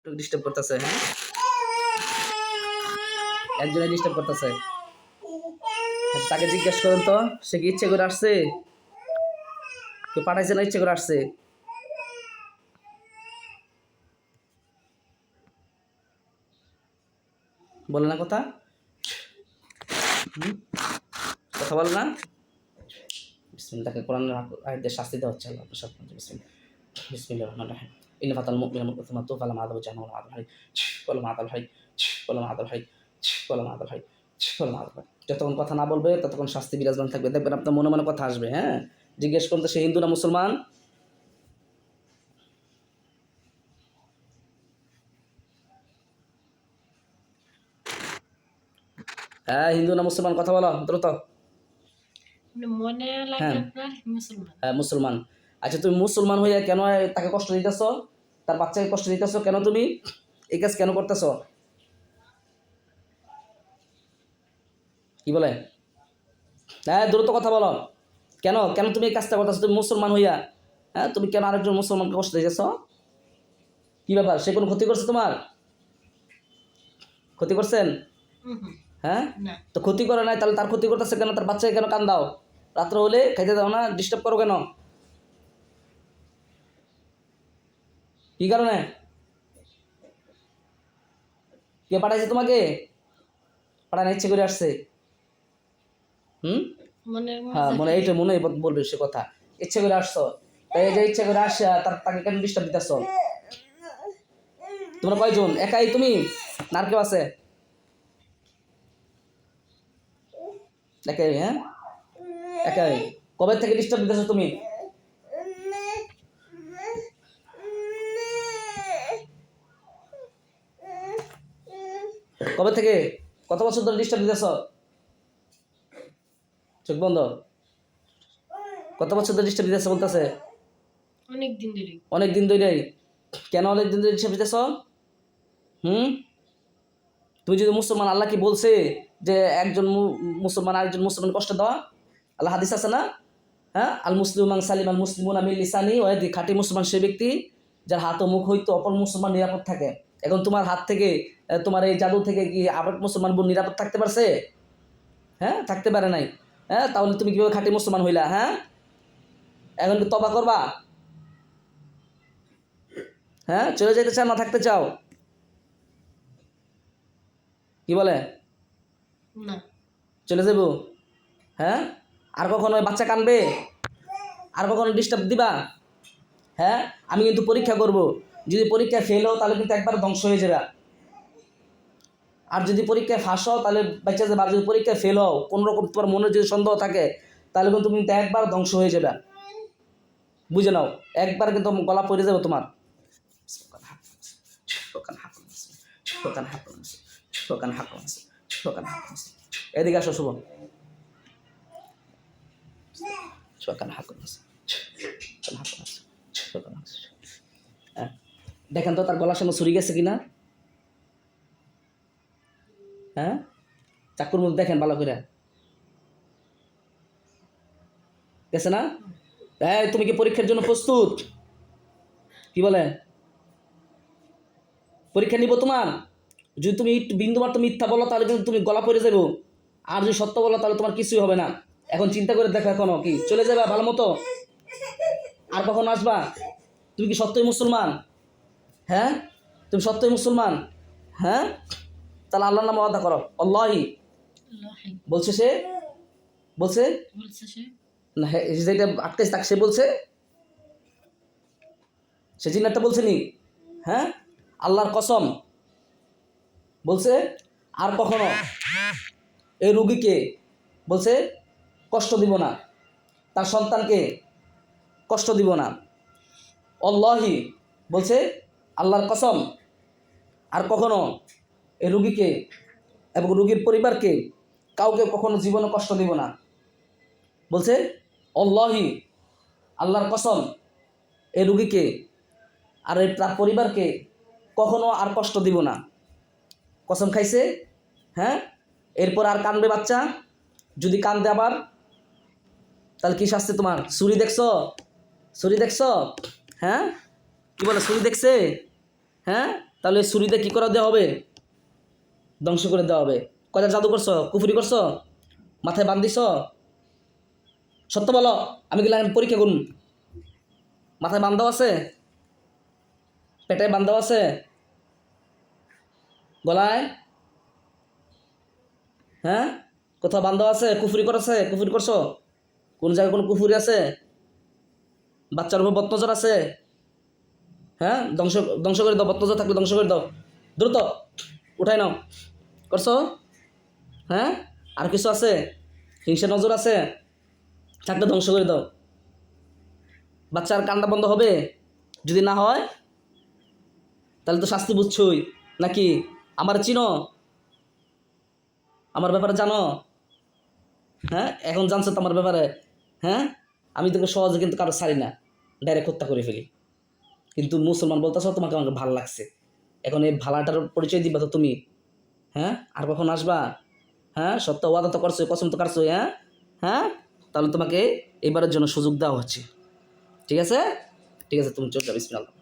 একটু ডিস্টার্ব করতেছে। হ্যাঁ, একজনে ডিস্টার্ব করতেছে। তাকে জিজ্ঞেস করুন তো, সে কি ইচ্ছে করে আসছে? কেউ পাঠাইছে না ইচ্ছে করে আসছে? বলে না কথা, কথা বলে না। বিসমিল্লাহকে কোরআনের আয়াতে শাস্তি দেওয়া হচ্ছে। আল্লাহ প্রসাদ বিসমিল্লাহির রহমানির রহিম। ইন্না ফাতাল মুমিনা মুতাসাম্মা তুফালা মা'আদাবু জাহান্নাম আদাল হাই ওয়ালা মা'আদাল হাই ওয়ালা মা'আদাল হাই ওয়ালা মা'আদাল হাই ওয়ালা মা'আদাল হাই। যতক্ষণ কথা না বলবে ততক্ষণ শাস্তি বিরাজমান থাকবে। দেখবেন আপনার মনে মনে কথা আসবে। হ্যাঁ, জিজ্ঞেস করুন তো সে হিন্দু না মুসলমান? হ্যাঁ, হিন্দু না মুসলমান কথা বলো দ্রুত। মনে লাগে হ্যাঁ আপনার মুসলমান। হ্যাঁ, মুসলমান। আচ্ছা, তুমি মুসলমান হইয়া কেন তাকে কষ্ট দিতেছ? তার বাচ্চাকে কষ্ট দিতেছ কেন? তুমি এই কাজ কেন করতেছ? কি বলে? হ্যাঁ, দ্রুত কথা বলো। কেন কেন তুমি এই কাজটা করতেছো? তুমি মুসলমান হইয়া, হ্যাঁ, তুমি কেন আরেকজন মুসলমানকে কষ্ট দিতেছ? কি ব্যাপার? সে কোনো ক্ষতি করছে তোমার? ক্ষতি করছেন? হ্যাঁ, না, তো ক্ষতি করে নাই, তাহলে তার ক্ষতি করতেছে কেন? তার বাচ্চাকে কেন কান দাও? রাত্র হলে খাইতে দাও না? ডিস্টার্ব করো কেন? কি কারণে? কে পাঠাইছে তোমাকে? পাঠানো ইচ্ছে করে আসছে? মনের হ্যাঁ, মনে এইটা মনে বলবে সে কথা। ইচ্ছে করে আসছো, তাই এই যে ইচ্ছে করে আসা তাকে কেন ডিস্টার্ব দিতেছ? তোমরা কয়জন? একাই তুমি না আর কেউ আছে? একাই? হ্যাঁ, একাই। কবে থেকে ডিস্টার্ব দিতেছ তুমি? কবে থেকে? কত বছর ধরে ডিস্টার্ব দিতেছ? চোখ বন্ধ। কত বছর ধরে ডিস্টার্ব দিতেছ বলতেছে? অনেক দিন ধরে। অনেক দিন ধরে? কেন অনেক দিন ধরে ডিস্টার্ব দিতেছ? তুমি যদি মুসলমান, আল্লাহ কি বলছে যে একজন মুসলমান আরেকজন মুসলমান কষ্ট দেওয়া? আল্লাহ হাদিস আছে না? হ্যাঁ, আল মুসলিম মান সালিম আল মুসলিমুনা মিন লিসানি ওয়া ইয়াদি। খাঁটি মুসলমান সেই ব্যক্তি যার হাত ও মুখ হইতে অপর মুসলমান নিরাপদ থাকে। এখন তোমার হাত থেকে, তোমার এই জাদু থেকে কি আরেক মুসলমান বোন নিরাপদ থাকতে পারছে? হ্যাঁ, থাকতে পারে নাই। হ্যাঁ, তাহলে তুমি কিভাবে খাঁটি মুসলমান হইলা? হ্যাঁ, এখন কি তবা করবা? হ্যাঁ, চলে যেতে চাও না থাকতে চাও? কি বলে? না, চলে যাবো? হ্যাঁ, আর কখনো বাচ্চা কানবে? আর কখনো ডিস্টার্ব দিবা? হ্যাঁ, আমি কিন্তু পরীক্ষা করব। যদি পরীক্ষায় ফেল হও তাহলে কিন্তু একবার ধ্বংস হয়ে যাবে। আর যদি পরীক্ষায় ফাঁস হও তাহলে বাচ্চা যাবে। আর যদি পরীক্ষায় ফেল হও, কোনো রকম তোমার মনে যদি সন্দেহ থাকে, তাহলে কিন্তু তুমি একবার ধ্বংস হয়ে যাবে। বুঝে নাও, একবার কিন্তু গলা পড়ে যাবে তোমার। এদিকে আসো শুভ। দেখেন তো তার গলার সামনে ছুরি গেছে কিনা। হ্যাঁ, চাকুর মধ্যে দেখেন ভালো করে, গেছে না? হ্যাঁ, তুমি কি পরীক্ষার জন্য প্রস্তুত? কি বলে? পরীক্ষা নিব তোমার। যদি তুমি একটু বিন্দুমাত্র মিথ্যা বলো তাহলে কিন্তু তুমি গলা পড়ে যাবো। আর যদি সত্য বলো তাহলে তোমার কিছুই হবে না। এখন চিন্তা করে দেখো, এখনো কি চলে যাবে ভালো মতো? আর কখন আসবা? তুমি কি সত্যই মুসলমান? হ্যাঁ, তুমি সত্যই মুসলমান? হ্যাঁ, তাহলে আল্লাহর নামে ওয়াদা করো। আল্লাহি বলছে, সে বলছে না, যেটা আটকাইছে তাকে সে বলছে, সে জিন্নাতটা বলছে নি? হ্যাঁ, আল্লাহর কসম বলছে আর কখনো এই রুগীকে বলছে কষ্ট দিব না, তার সন্তানকে কষ্ট দিব না। আল্লাহি বলছে, আল্লাহর কসম, আর কখনো এই রুগীকে এবং রুগীর পরিবারকে কাউকে কখনো জীবনে কষ্ট দিব না। বলছে আল্লাহি, আল্লাহর কসম, এই রুগীকে আর তার পরিবারকে কখনো আর কষ্ট দিব না। কসম খাইছে। হ্যাঁ, এরপর আর কানবে বাচ্চা? যদি কান্দে আবার, তাহলে কি শাস্তি তোমার? ছুরি দেখছো? ছুরি দেখছো? হ্যাঁ, কি বলে ছুরি দেখছে? হ্যাঁ, তাহলে ছুরিতে কী করে দেওয়া হবে? ধ্বংস করে দেওয়া হবে। কয়টা জাদু করছো, কুফরি করছো, মাথায় বান্ধিছ? সত্য বলো, আমি গেলাম পরীক্ষা করুন। মাথায় বান্ধাও আছে, পেটে বান্ধাও আছে, গলায়, হ্যাঁ, কোথাও বান্ধাও আছে? কুফরি করেছে, কুফরি করছো? কোন জায়গায় কোনো কুফরি আছে? বাচ্চার উপর বদনজর আছে? হ্যাঁ, ধ্বংস ধ্বংস করে দাও, বদনজর থাকলে ধ্বংস করে দাও, দ্রুত উঠাই নাও। করছো? হ্যাঁ, আর কিছু আছে? হিংসা নজর আছে? থাকলে ধ্বংস করে দাও। বাচ্চার কান্না বন্ধ হবে? যদি না হয় তাহলে তো শাস্তি বুঝছই নাকি? আমার চিনো, আমার ব্যাপারে জানো? হ্যাঁ, এখন জানছো তো আমার ব্যাপারে। হ্যাঁ, আমি তোকে সহজে কিন্তু কারো ছাড়ি না, ডাইরেক্ট হত্যা করে ফেলি। কিন্তু মুসলমান বলতেছ তোমাকে আমাকে ভালো লাগছে, এখন এই ভালাটার পরিচয় দিবা তো তুমি? হ্যাঁ, আর কখন আসবা? হ্যাঁ, সত্য ওয়াদা তো করছো, কসম তো কাটছো। হ্যাঁ, হ্যাঁ, তাহলে তোমাকে এবারের জন্য সুযোগ দেওয়া হচ্ছে। ঠিক আছে, ঠিক আছে, তুমি চলে যাও। বিসমিল্লাহ।